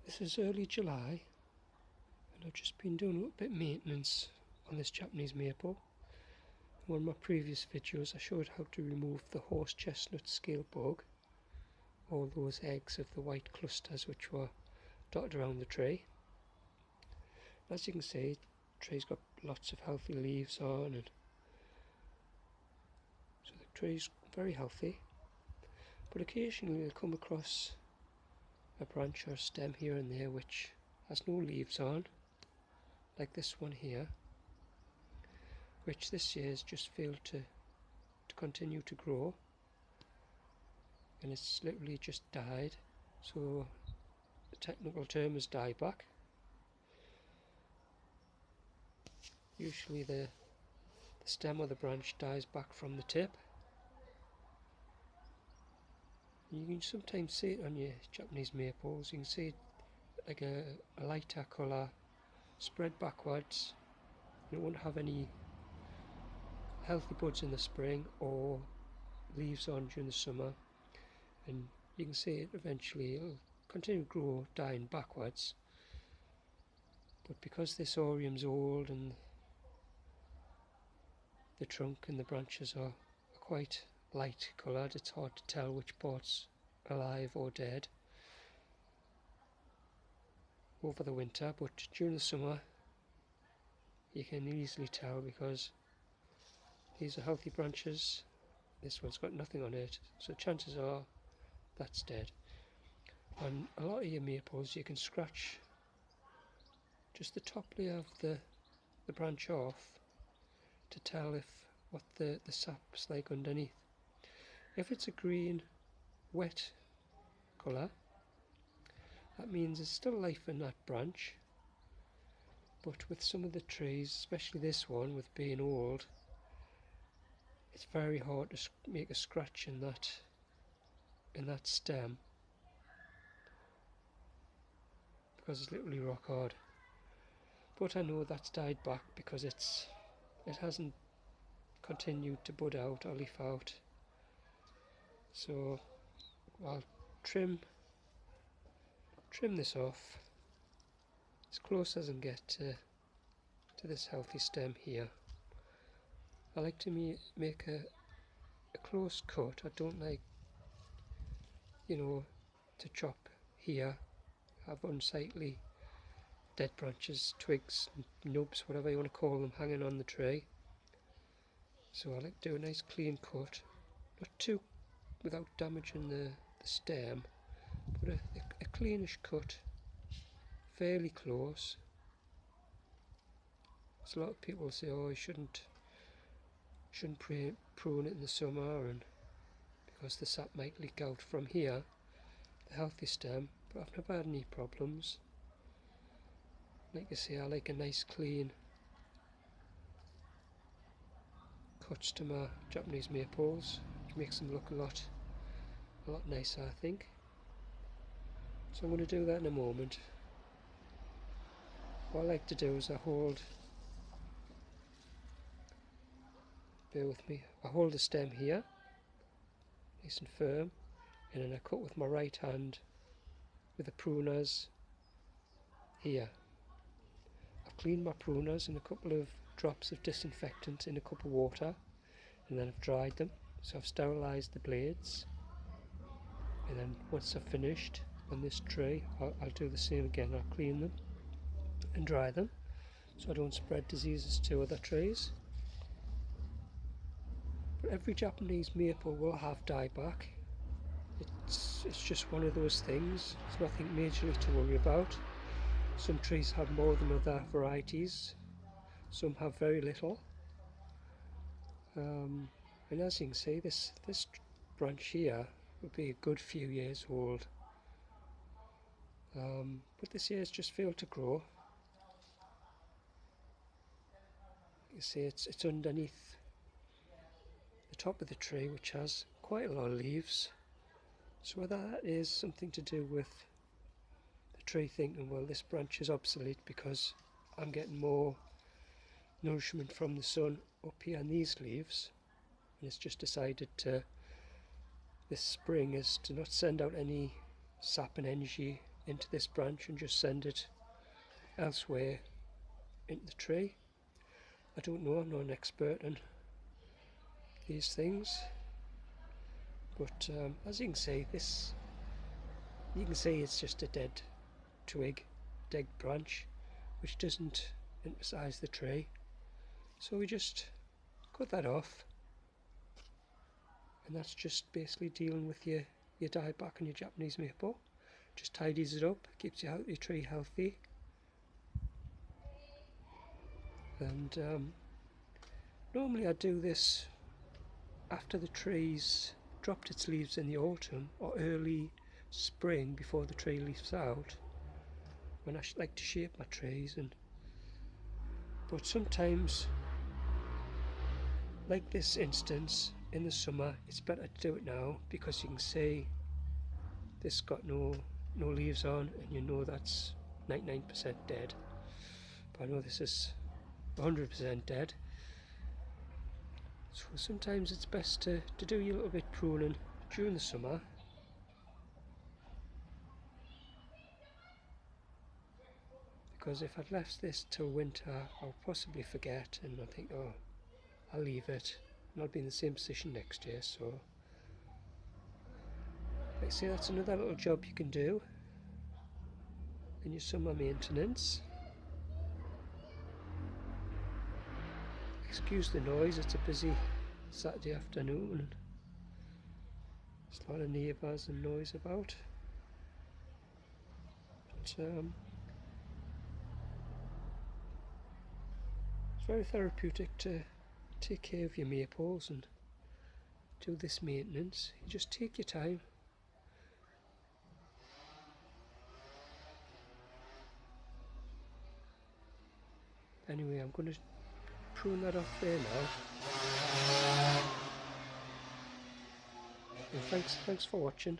This is early July and I've just been doing a little bit of maintenance on this Japanese maple. In one of my previous videos I showed how to remove the horse chestnut scale bug, all those eggs of the white clusters which were dotted around the tree. As you can see, the tree's got lots of healthy leaves on, and so the tree's very healthy. But occasionally you'll come across a branch or a stem here and there which has no leaves on, like this one here, which this year has just failed to continue to grow, and it's literally just died. So the technical term is dieback. Usually the stem or the branch dies back from the tip. You can sometimes see it on your Japanese maples. You can see it like a lighter colour spread backwards. It won't have any healthy buds in the spring or leaves on during the summer, and you can see it eventually it'll continue to grow, dying backwards. But because this orium's old and the trunk and the branches are quite light coloured, it's hard to tell which part's alive or dead over the winter, but during the summer you can easily tell because these are healthy branches. This one's got nothing on it, so chances are that's dead. On a lot of your maples you can scratch just the top layer of the branch off to tell what the sap's like underneath. If it's a green wet colour, that means there's still life in that branch, but with some of the trees, especially this one with being old, it's very hard to make a scratch in that stem because it's literally rock hard. But I know that's died back because it hasn't continued to bud out or leaf out. So I'll trim this off as close as I can get to this healthy stem here. I like to make a close cut. I don't like, to chop here, have unsightly dead branches, twigs, nubs, whatever you want to call them, hanging on the tree. So I like to do a nice clean cut, not too without damaging the stem, but a cleanish cut, fairly close. So a lot of people say, oh, you shouldn't prune it in the summer, and because the sap might leak out from here, the healthy stem, but I've never had any problems. Like I say, I like a nice clean cuts to my Japanese maples, which makes them look a lot nicer, I think. So I'm going to do that in a moment. What I like to do is bear with me, I hold the stem here, nice and firm, and then I cut with my right hand with the pruners here. I've cleaned my pruners in a couple of drops of disinfectant in a cup of water, and then I've dried them. So I've sterilised the blades, and then once I've finished on this tree, I'll do the same again. I'll clean them and dry them so I don't spread diseases to other trees. But every Japanese maple will have dieback. It's just one of those things. It's nothing majorly to worry about. Some trees have more than other varieties. Some have very little. And as you can see, this branch here will be a good few years old. But this year it's just failed to grow. You see, it's underneath the top of the tree, which has quite a lot of leaves. So whether that is something to do with the tree thinking, well, this branch is obsolete because I'm getting more nourishment from the sun up here in these leaves, and it's just decided to, this spring, is to not send out any sap and energy into this branch and just send it elsewhere into the tree. I don't know, I'm not an expert in these things, but as you can see, it's just a dead twig, dead branch, which doesn't emphasize the tree. So we just cut that off, and that's just basically dealing with your dieback and your Japanese maple. Just tidies it up, keeps your tree healthy. And normally I do this after the tree's dropped its leaves in the autumn or early spring, before the tree leaves out, when I like to shape my trees. But sometimes, like this instance in the summer, it's better to do it now, because you can see this got no leaves on, and you know that's 99% dead. But I know this is 100% dead. So sometimes it's best to do a little bit pruning during the summer, because if I'd left this till winter, I'll possibly forget and I'll think, oh, I'll leave it, and I'll be in the same position next year. So like I say, that's another little job you can do in your summer maintenance. Excuse the noise, it's a busy Saturday afternoon and there's a lot of neighbours and noise about. But it's very therapeutic to take care of your maples and do this maintenance. You just take your time. Anyway, I'm going to prune that off there now. And thanks for watching.